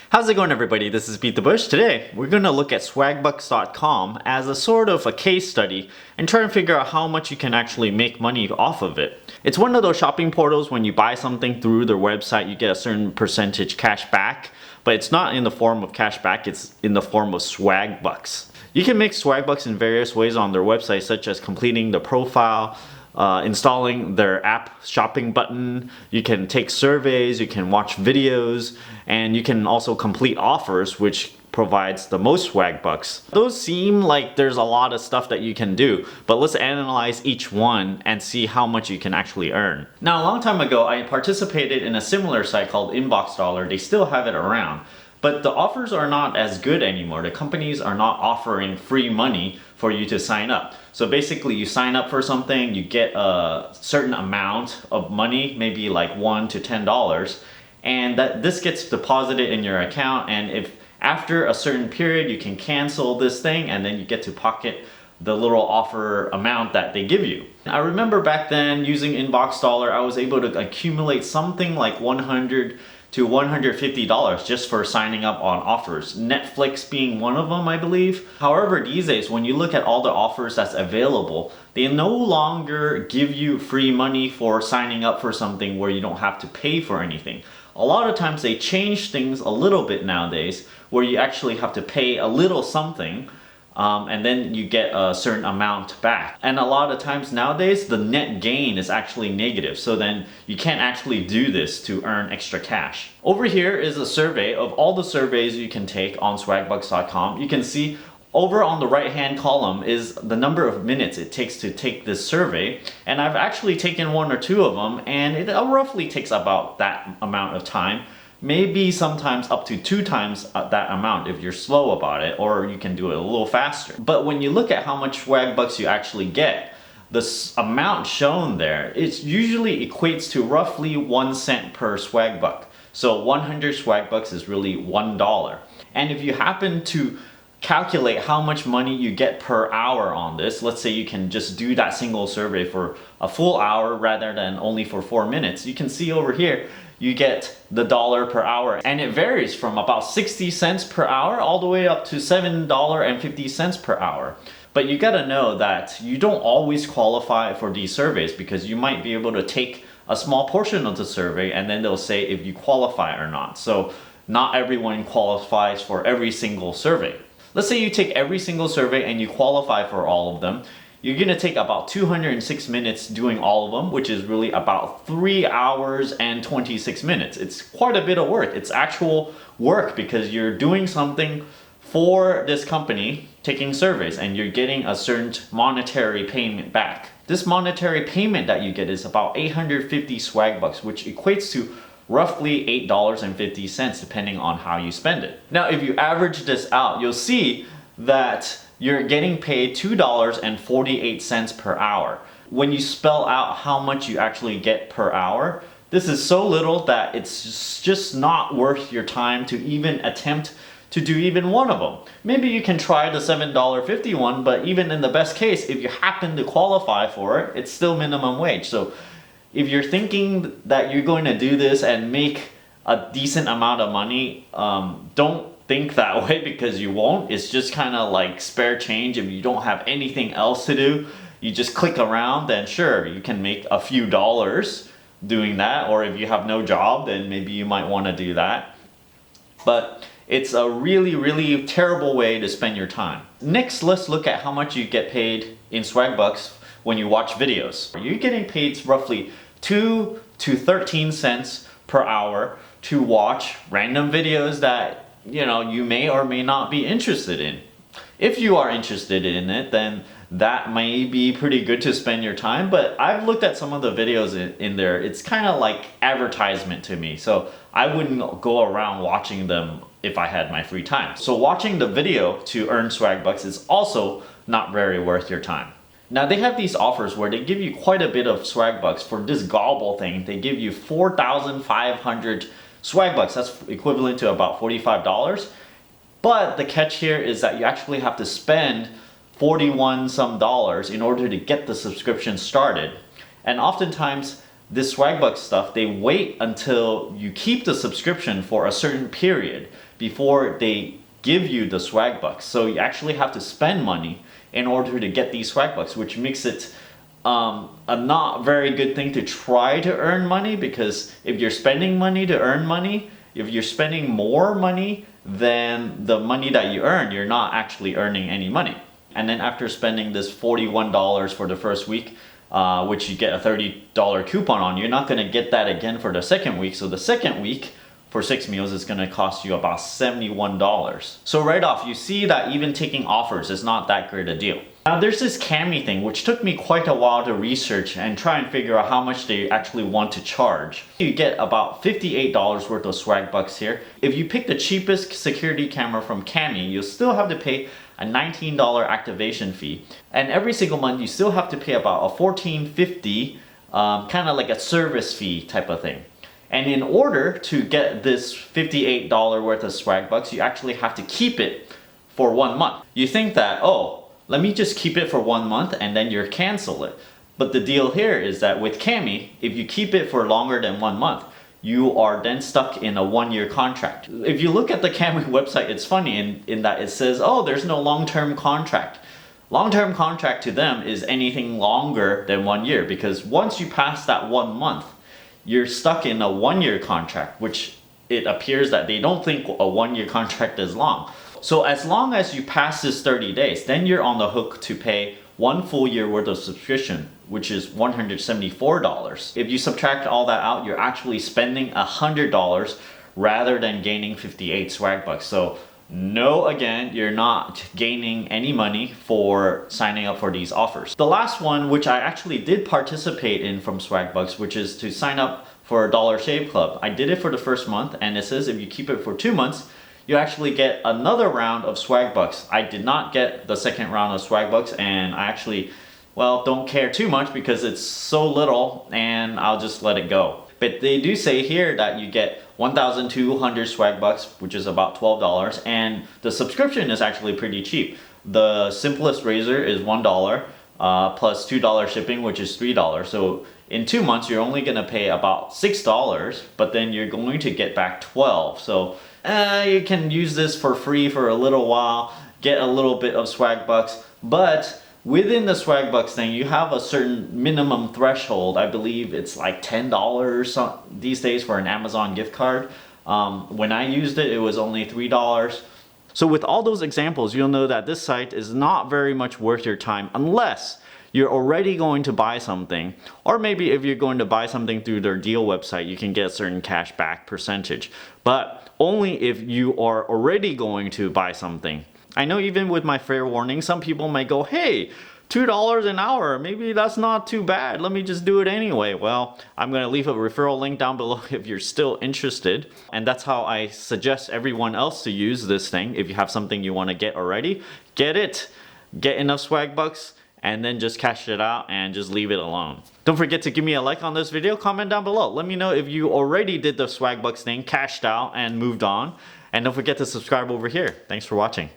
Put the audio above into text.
How's it going, everybody? This is BeatTheBush. Today, we're going to look at Swagbucks.com as a sort of a case study and try and figure out how much you can actually make money off of it. It's one of those shopping portals when you buy something through their website, you get a certain percentage cash back, but it's not in the form of cash back, it's in the form of Swagbucks. You can make Swagbucks in various ways on their website, such as completing the profile, installing their app shopping button. You can take surveys, you can watch videos, and you can also complete offers, which provides the most Swagbucks. Those seem like there's a lot of stuff that you can do, but let's analyze each one and see how much you can actually earn. Now, a long time ago, I participated in a similar site called Inbox Dollar. They still have it around, but the offers are not as good anymore. The companies are not offering free money for you to sign up. So basically, you sign up for something, you get a certain amount of money, maybe like $1 to $10, and this gets deposited in your account, and if after a certain period you can cancel this thing, and then you get to pocket the little offer amount that they give you. I remember back then using Inbox Dollar, I was able to accumulate something like $100 to $150 just for signing up on offers. Netflix being one of them, I believe. However, these days, when you look at all the offers that's available, they no longer give you free money for signing up for something where you don't have to pay for anything. A lot of times they change things a little bit nowadays where you actually have to pay a little something and then you get a certain amount back. And a lot of times nowadays, the net gain is actually negative. So then you can't actually do this to earn extra cash. Over here is a survey of all the surveys you can take on swagbucks.com. You can see over on the right hand column is the number of minutes it takes to take this survey. And I've actually taken one or two of them, and it roughly takes about that amount of time. Maybe sometimes up to 2 times that amount if you're slow about it, or you can do it a little faster. But when you look at how much Swagbucks you actually get, the amount shown there, it usually equates to roughly 1 cent per Swagbuck. So 100 Swagbucks is really $1. And if you happen to calculate how much money you get per hour on this, let's say you can just do that single survey for a full hour rather than only for 4 minutes, you can see over here you get the dollar per hour, and it varies from about 60 cents per hour all the way up to $7.50 per hour. But you gotta know that you don't always qualify for these surveys, because you might be able to take a small portion of the survey and then they'll say if you qualify or not. So not everyone qualifies for every single survey. Let's say you take every single survey and you qualify for all of them. You're gonna take about 206 minutes doing all of them, which is really about 3 hours and 26 minutes. It's quite a bit of work. It's actual work because you're doing something for this company, taking surveys, and you're getting a certain monetary payment back. This monetary payment that you get is about 850 Swagbucks, which equates to roughly $8.50 depending on how you spend it. Now, if you average this out, you'll see that you're getting paid $2.48 per hour. When you spell out how much you actually get per hour, this is so little that it's just not worth your time to even attempt to do even one of them. Maybe you can try the $7.50 one, but even in the best case, if you happen to qualify for it, it's still minimum wage. So if you're thinking that you're going to do this and make a decent amount of money, don't think that way, because you won't. It's just kind of like spare change. If you don't have anything else to do, you just click around, then sure, you can make a few dollars doing that. Or if you have no job, then maybe you might want to do that. But it's a really, really terrible way to spend your time. Next, let's look at how much you get paid in Swagbucks when you watch videos. You're getting paid roughly 2 to 13 cents per hour to watch random videos that you may or may not be interested in. If you are interested in it, then that may be pretty good to spend your time, but I've looked at some of the videos in there. It's kind of like advertisement to me, so I wouldn't go around watching them if I had my free time. So watching the video to earn Swagbucks is also not very worth your time. Now, they have these offers where they give you quite a bit of Swagbucks for this gobble thing. They give you 4,500 Swagbucks. That's equivalent to about $45. But the catch here is that you actually have to spend 41 some dollars in order to get the subscription started. And oftentimes this Swagbucks stuff, they wait until you keep the subscription for a certain period before they give you the Swagbucks. So you actually have to spend money in order to get these Swagbucks, which makes it a not very good thing to try to earn money, because if you're spending money to earn money, if you're spending more money than the money that you earn, you're not actually earning any money. And then after spending this $41 for the first week, which you get a $30 coupon on, you're not going to get that again for the second week. So the second week for 6 meals is going to cost you about $71. So right off, you see that even taking offers is not that great a deal. Now there's this Cami thing, which took me quite a while to research and try and figure out how much they actually want to charge. You get about $58 worth of Swagbucks here. If you pick the cheapest security camera from Cami, you'll still have to pay a $19 activation fee. And every single month you still have to pay about a $14.50, kind of like a service fee type of thing. And in order to get this $58 worth of Swagbucks, you actually have to keep it for 1 month. You think that, oh, let me just keep it for 1 month and then you cancel it. But the deal here is that with Cami, if you keep it for longer than 1 month, you are then stuck in a 1-year contract. If you look at the Cami website, it's funny in that it says, oh, there's no long-term contract. Long-term contract to them is anything longer than 1 year, because once you pass that 1 month, you're stuck in a 1-year contract, which it appears that they don't think a 1-year contract is long. So as long as you pass this 30 days, then you're on the hook to pay 1 full year worth of subscription, which is $174. If you subtract all that out, you're actually spending $100 rather than gaining 58 Swagbucks. So no, again, you're not gaining any money for signing up for these offers. The last one, which I actually did participate in from Swagbucks, which is to sign up for a Dollar Shave Club. I did it for the first month, and it says if you keep it for 2 months, you actually get another round of Swagbucks. I did not get the second round of Swagbucks, and I actually, well, don't care too much because it's so little, and I'll just let it go. But they do say here that you get 1,200 Swagbucks, which is about $12, and the subscription is actually pretty cheap. The simplest razor is $1 plus $2 shipping, which is $3. So in 2 months, you're only gonna pay about $6, but then you're going to get back 12. So you can use this for free for a little while, get a little bit of Swagbucks, but within the Swagbucks thing, you have a certain minimum threshold. I believe it's like $10 these days for an Amazon gift card. When I used it, it was only $3. So with all those examples, you'll know that this site is not very much worth your time unless you're already going to buy something, or maybe if you're going to buy something through their deal website, you can get a certain cash back percentage, but only if you are already going to buy something. I know even with my fair warning, some people might go, hey, $2 an hour, maybe that's not too bad, let me just do it anyway. Well, I'm going to leave a referral link down below if you're still interested. And that's how I suggest everyone else to use this thing. If you have something you want to get already, get it, get enough Swagbucks, and then just cash it out and just leave it alone. Don't forget to give me a like on this video, comment down below. Let me know if you already did the Swagbucks thing, cashed out, and moved on. And don't forget to subscribe over here. Thanks for watching.